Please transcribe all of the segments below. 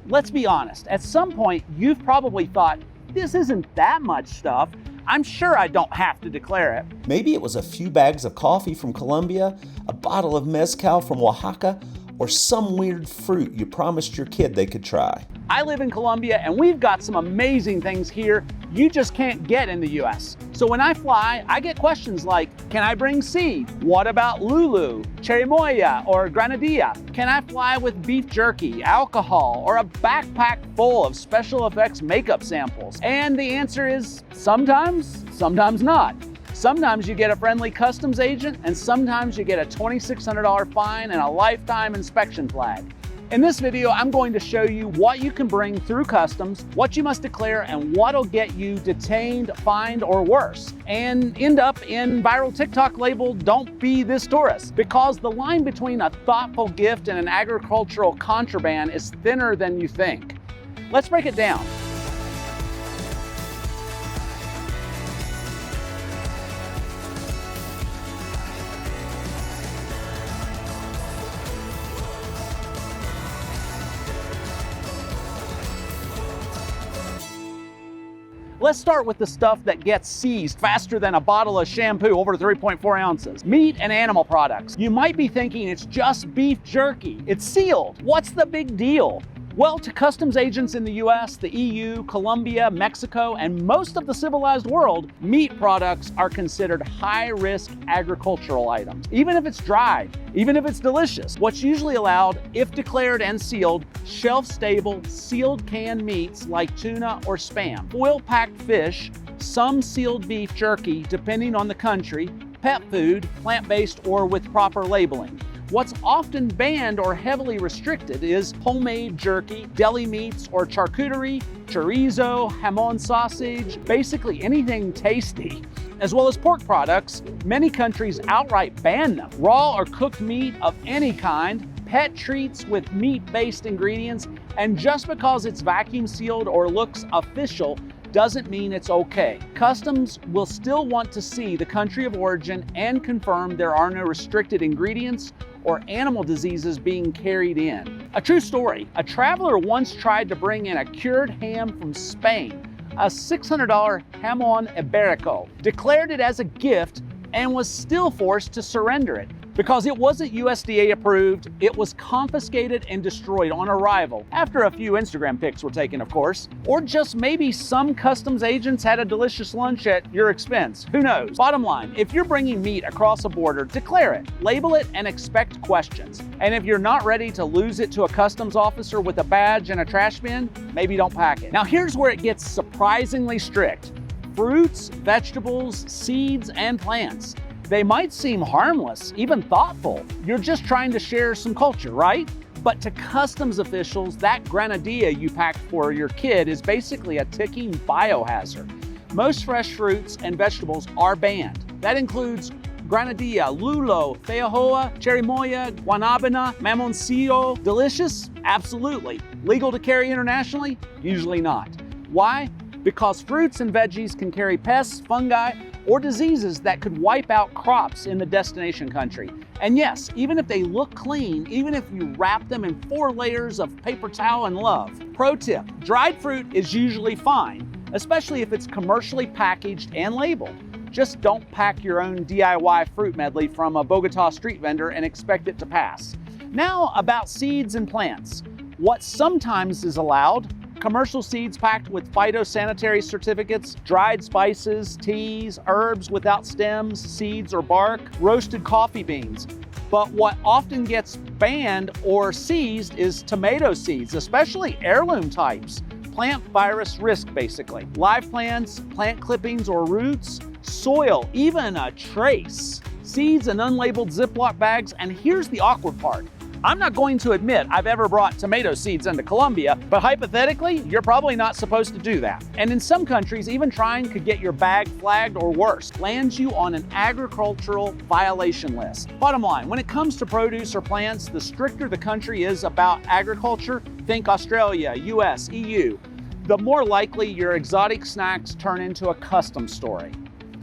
Let's be honest, at some point you've probably thought, this isn't that much stuff. I'm sure I don't have to declare it. Maybe it was a few bags of coffee from Colombia, a bottle of mezcal from Oaxaca, or some weird fruit you promised your kid they could try. I live in Colombia and we've got some amazing things here you just can't get in the US. So when I fly, I get questions like, can I bring seed? What about Lulu, Cherimoya, or Granadilla? Can I fly with beef jerky, alcohol, or a backpack full of special effects makeup samples? And the answer is sometimes, sometimes not. Sometimes you get a friendly customs agent, and sometimes you get a $2,600 fine and a lifetime inspection flag. In this video, I'm going to show you what you can bring through customs, what you must declare, and what'll get you detained, fined, or worse, and end up in viral TikTok labeled "Don't Be This Tourist," because the line between a thoughtful gift and an agricultural contraband is thinner than you think. Let's break it down. Let's start with the stuff that gets seized faster than a bottle of shampoo over 3.4 ounces. Meat and animal products. You might be thinking it's just beef jerky. It's sealed. What's the big deal? Well, to customs agents in the US, the EU, Colombia, Mexico, and most of the civilized world, meat products are considered high-risk agricultural items. Even if it's dried, even if it's delicious, what's usually allowed, if declared and sealed, shelf-stable, sealed canned meats like tuna or Spam, foil-packed fish, some sealed beef jerky, depending on the country, pet food, plant-based or with proper labeling. What's often banned or heavily restricted is homemade jerky, deli meats or charcuterie, chorizo, jamon sausage, basically anything tasty. As well as pork products, many countries outright ban them. Raw or cooked meat of any kind, pet treats with meat-based ingredients, and just because it's vacuum sealed or looks official doesn't mean it's okay. Customs will still want to see the country of origin and confirm there are no restricted ingredients or animal diseases being carried in. A true story, a traveler once tried to bring in a cured ham from Spain, a $600 jamon iberico, declared it as a gift and was still forced to surrender it. Because it wasn't USDA approved, it was confiscated and destroyed on arrival, after a few Instagram pics were taken, of course. Or just maybe some customs agents had a delicious lunch at your expense. Who knows? Bottom line, if you're bringing meat across a border, declare it, label it, and expect questions. And if you're not ready to lose it to a customs officer with a badge and a trash bin, maybe don't pack it. Now here's where it gets surprisingly strict. Fruits, vegetables, seeds, and plants. They might seem harmless, even thoughtful. You're just trying to share some culture, right? But to customs officials, that granadilla you packed for your kid is basically a ticking biohazard. Most fresh fruits and vegetables are banned. That includes granadilla, lulo, feijoa, cherimoya, guanabana, mamoncillo. Delicious? Absolutely. Legal to carry internationally? Usually not. Why? Because fruits and veggies can carry pests, fungi, or diseases that could wipe out crops in the destination country. And yes, even if they look clean, even if you wrap them in 4 layers of paper towel and love. Pro tip, dried fruit is usually fine, especially if it's commercially packaged and labeled. Just don't pack your own DIY fruit medley from a Bogota street vendor and expect it to pass. Now about seeds and plants. What sometimes is allowed: commercial seeds packed with phytosanitary certificates, dried spices, teas, herbs without stems, seeds, or bark, roasted coffee beans. But what often gets banned or seized is tomato seeds, especially heirloom types. Plant virus risk, basically. Live plants, plant clippings or roots, soil, even a trace. Seeds in unlabeled Ziploc bags, and here's the awkward part. I'm not going to admit I've ever brought tomato seeds into Colombia, but hypothetically, you're probably not supposed to do that. And in some countries, even trying could get your bag flagged or worse, lands you on an agricultural violation list. Bottom line, when it comes to produce or plants, the stricter the country is about agriculture, think Australia, US, EU, the more likely your exotic snacks turn into a custom story.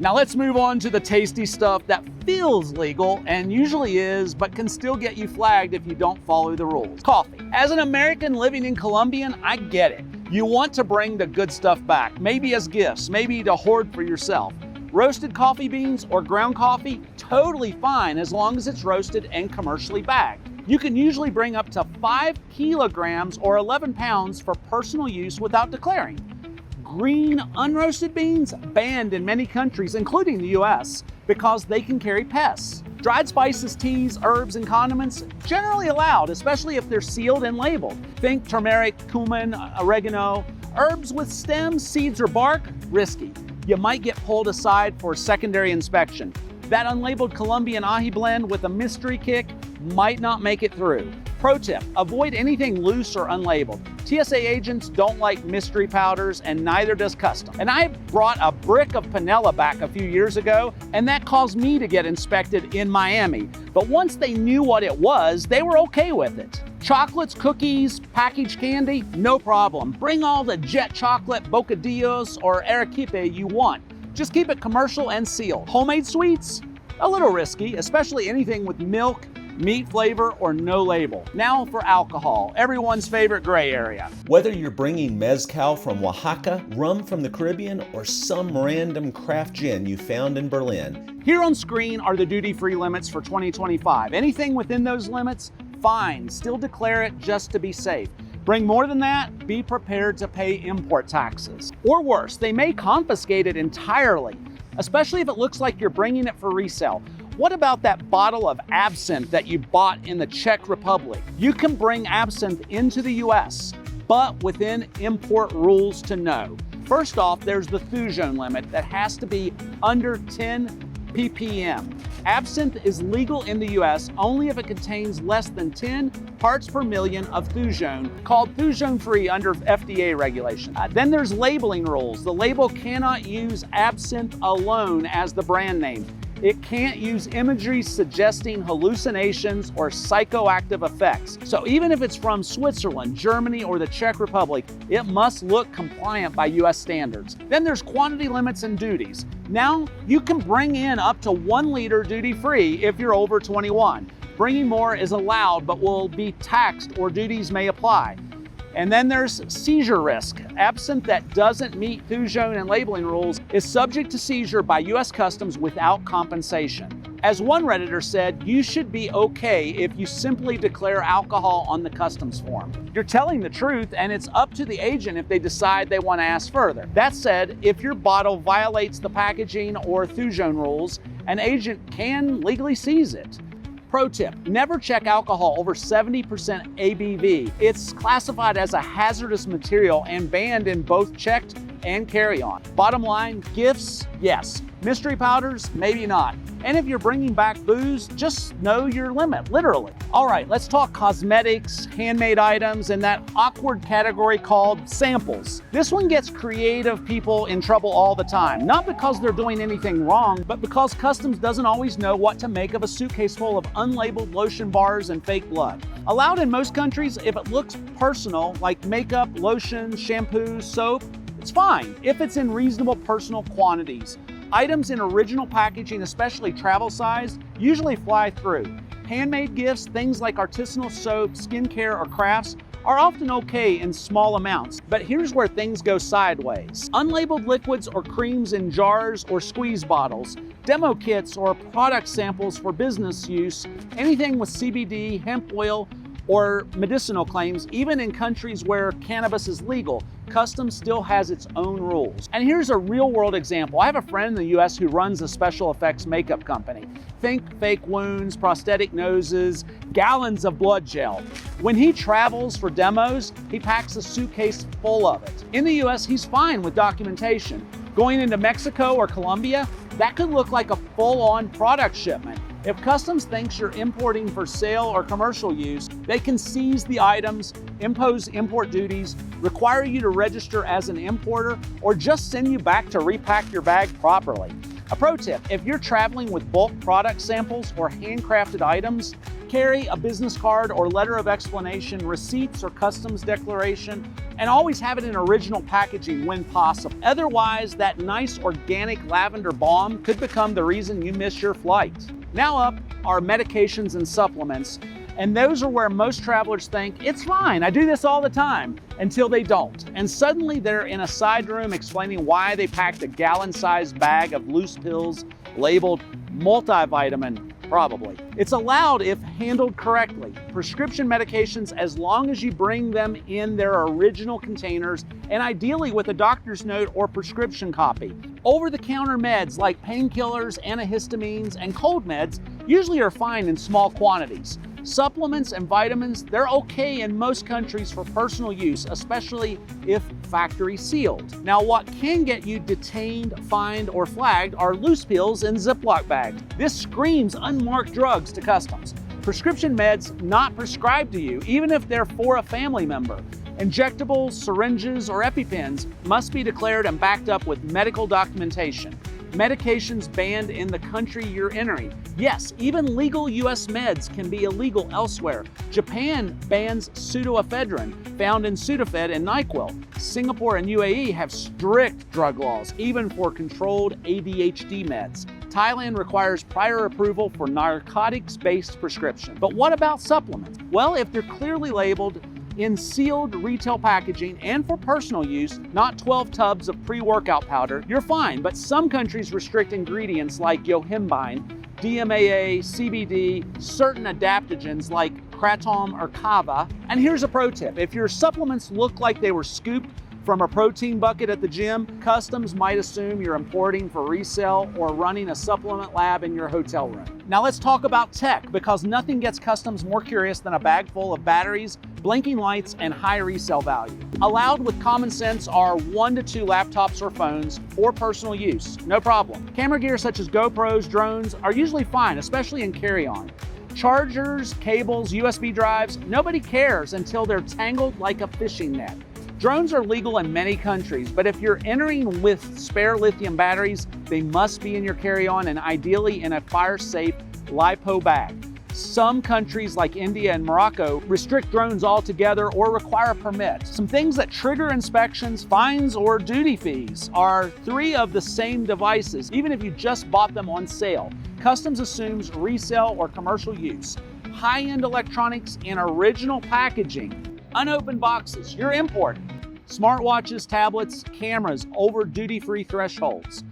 Now let's move on to the tasty stuff that feels legal and usually is, but can still get you flagged if you don't follow the rules. Coffee. As an American living in Colombia, I get it. You want to bring the good stuff back, maybe as gifts, maybe to hoard for yourself. Roasted coffee beans or ground coffee, totally fine as long as it's roasted and commercially bagged. You can usually bring up to 5 kilograms or 11 pounds for personal use without declaring. Green unroasted beans, banned in many countries, including the US, because they can carry pests. Dried spices, teas, herbs, and condiments, generally allowed, especially if they're sealed and labeled. Think turmeric, cumin, oregano. Herbs with stems, seeds, or bark, risky. You might get pulled aside for secondary inspection. That unlabeled Colombian ají blend with a mystery kick might not make it through. Pro tip, avoid anything loose or unlabeled. TSA agents don't like mystery powders, and neither does Custom. And I brought a brick of panela back a few years ago, and that caused me to get inspected in Miami. But once they knew what it was, they were okay with it. Chocolates, cookies, packaged candy, no problem. Bring all the jet chocolate, bocadillos, or arequipe you want. Just keep it commercial and sealed. Homemade sweets? A little risky, especially anything with milk, meat flavor, or no label. Now for alcohol, everyone's favorite gray area. Whether you're bringing mezcal from Oaxaca, rum from the Caribbean, or some random craft gin you found in Berlin. Here on screen are the duty-free limits for 2025. Anything within those limits, fine. Still declare it just to be safe. Bring more than that, be prepared to pay import taxes. Or worse, they may confiscate it entirely, especially if it looks like you're bringing it for resale. What about that bottle of absinthe that you bought in the Czech Republic? You can bring absinthe into the US, but within import rules to know. First off, there's the Thujon limit that has to be under 10 ppm. Absinthe is legal in the US only if it contains less than 10 parts per million of Thujon, called Thujon-free under FDA regulation. Then there's labeling rules. The label cannot use absinthe alone as the brand name. It can't use imagery suggesting hallucinations or psychoactive effects. So even if it's from Switzerland, Germany, or the Czech Republic, it must look compliant by US standards. Then there's quantity limits and duties. Now, you can bring in up to 1 liter duty-free if you're over 21. Bringing more is allowed, but will be taxed or duties may apply. And then there's seizure risk. Absinthe that doesn't meet Thujon and labeling rules is subject to seizure by US Customs without compensation. As one Redditor said, you should be okay if you simply declare alcohol on the customs form. You're telling the truth, and it's up to the agent if they decide they want to ask further. That said, if your bottle violates the packaging or Thujon rules, an agent can legally seize it. Pro tip, never check alcohol over 70% ABV. It's classified as a hazardous material and banned in both checked and carry-on. Bottom line, gifts, yes. Mystery powders, maybe not. And if you're bringing back booze, just know your limit, literally. All right, let's talk cosmetics, handmade items, and that awkward category called samples. This one gets creative people in trouble all the time, not because they're doing anything wrong, but because Customs doesn't always know what to make of a suitcase full of unlabeled lotion bars and fake blood. Allowed in most countries if it looks personal, like makeup, lotion, shampoo, soap, it's fine if it's in reasonable personal quantities. Items in original packaging, especially travel size, usually fly through. Handmade gifts, things like artisanal soap, skincare, or crafts, are often okay in small amounts, but here's where things go sideways. Unlabeled liquids or creams in jars or squeeze bottles, demo kits or product samples for business use, anything with CBD, hemp oil, or medicinal claims, even in countries where cannabis is legal, Customs still has its own rules. And here's a real-world example. I have a friend in the US who runs a special effects makeup company. Think fake wounds, prosthetic noses, gallons of blood gel. When he travels for demos, he packs a suitcase full of it. In the US, he's fine with documentation. Going into Mexico or Colombia, that could look like a full-on product shipment. If Customs thinks you're importing for sale or commercial use, they can seize the items, impose import duties, require you to register as an importer, or just send you back to repack your bag properly. A pro tip, if you're traveling with bulk product samples or handcrafted items, carry a business card or letter of explanation, receipts or customs declaration, and always have it in original packaging when possible. Otherwise, that nice organic lavender balm could become the reason you miss your flight. Now up are medications and supplements. And those are where most travelers think, it's fine, I do this all the time, until they don't. And suddenly they're in a side room explaining why they packed a gallon-sized bag of loose pills labeled multivitamin, probably. It's allowed if handled correctly. Prescription medications, as long as you bring them in their original containers, and ideally with a doctor's note or prescription copy. Over-the-counter meds like painkillers, antihistamines, and cold meds usually are fine in small quantities. Supplements and vitamins, they're okay in most countries for personal use, especially if factory sealed. Now, what can get you detained, fined, or flagged are loose pills in Ziploc bags. This screams unmarked drugs to customs. Prescription meds not prescribed to you, even if they're for a family member. Injectables, syringes, or EpiPens must be declared and backed up with medical documentation. Medications banned in the country you're entering. Yes, even legal US meds can be illegal elsewhere. Japan bans pseudoephedrine, found in Sudafed and NyQuil. Singapore and UAE have strict drug laws, even for controlled ADHD meds. Thailand requires prior approval for narcotics-based prescription. But what about supplements? Well, if they're clearly labeled in sealed retail packaging and for personal use, not 12 tubs of pre-workout powder, you're fine. But some countries restrict ingredients like yohimbine, DMAA, CBD, certain adaptogens like kratom or kava. And here's a pro tip. If your supplements look like they were scooped from a protein bucket at the gym, customs might assume you're importing for resale or running a supplement lab in your hotel room. Now let's talk about tech, because nothing gets customs more curious than a bag full of batteries, blinking lights, and high resale value. Allowed with common sense are 1 to 2 laptops or phones for personal use, no problem. Camera gear such as GoPros, drones are usually fine, especially in carry-on. Chargers, cables, USB drives, nobody cares until they're tangled like a fishing net. Drones are legal in many countries, but if you're entering with spare lithium batteries, they must be in your carry-on and ideally in a fire-safe LiPo bag. Some countries like India and Morocco restrict drones altogether or require a permit. Some things that trigger inspections, fines, or duty fees are 3 of the same devices, even if you just bought them on sale. Customs assumes resale or commercial use. High-end electronics in original packaging. Unopened boxes, you're importing. Smartwatches, tablets, cameras over duty-free thresholds.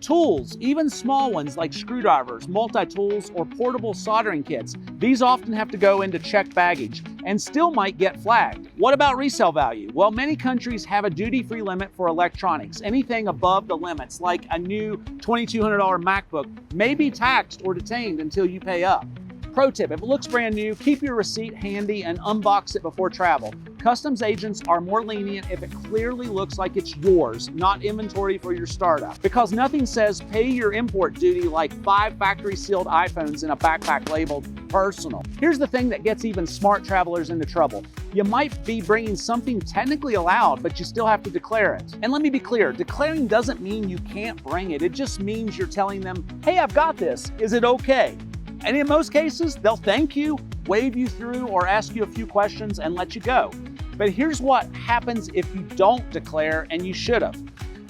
Tools, even small ones like screwdrivers, multi-tools, or portable soldering kits. These often have to go into checked baggage and still might get flagged. What about resale value? Well, many countries have a duty-free limit for electronics. Anything above the limits, like a new $2,200 MacBook, may be taxed or detained until you pay up. Pro tip, if it looks brand new, keep your receipt handy and unbox it before travel. Customs agents are more lenient if it clearly looks like it's yours, not inventory for your startup. Because nothing says pay your import duty like 5 factory sealed iPhones in a backpack labeled personal. Here's the thing that gets even smart travelers into trouble. You might be bringing something technically allowed, but you still have to declare it. And let me be clear, declaring doesn't mean you can't bring it. It just means you're telling them, hey, I've got this, is it okay? And in most cases, they'll thank you, wave you through, or ask you a few questions and let you go. But here's what happens if you don't declare and you should have.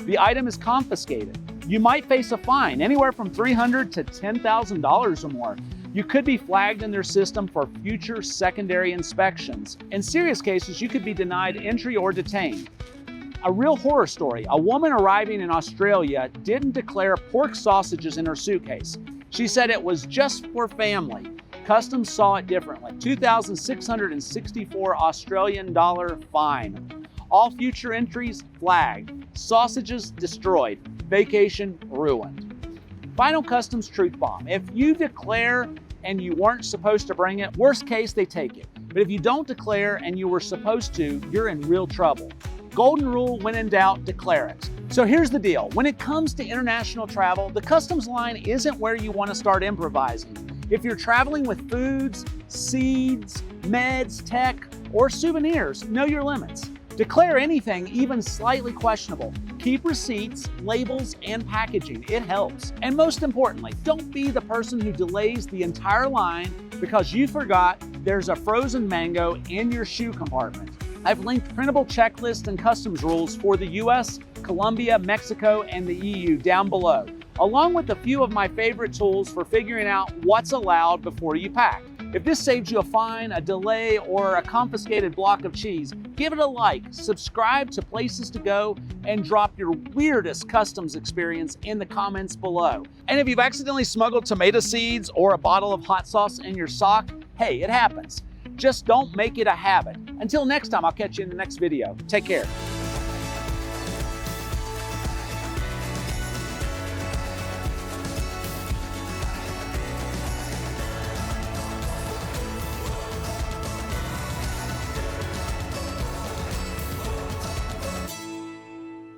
The item is confiscated. You might face a fine, anywhere from $300 to $10,000 or more. You could be flagged in their system for future secondary inspections. In serious cases, you could be denied entry or detained. A real horror story. A woman arriving in Australia didn't declare pork sausages in her suitcase. She said it was just for family. Customs saw it differently. $2,664 Australian dollar fine. All future entries flagged. Sausages destroyed. Vacation ruined. Final customs truth bomb. If you declare and you weren't supposed to bring it, worst case, they take it. But if you don't declare and you were supposed to, you're in real trouble. Golden rule, when in doubt, declare it. So here's the deal. When it comes to international travel, the customs line isn't where you want to start improvising. If you're traveling with foods, seeds, meds, tech, or souvenirs, know your limits. Declare anything even slightly questionable. Keep receipts, labels, and packaging. It helps. And most importantly, don't be the person who delays the entire line because you forgot there's a frozen mango in your shoe compartment. I've linked printable checklists and customs rules for the US, Colombia, Mexico, and the EU down below, along with a few of my favorite tools for figuring out what's allowed before you pack. If this saves you a fine, a delay, or a confiscated block of cheese, give it a like, subscribe to Places to Go, and drop your weirdest customs experience in the comments below. And if you've accidentally smuggled tomato seeds or a bottle of hot sauce in your sock, hey, it happens. Just don't make it a habit. Until next time, I'll catch you in the next video. Take care.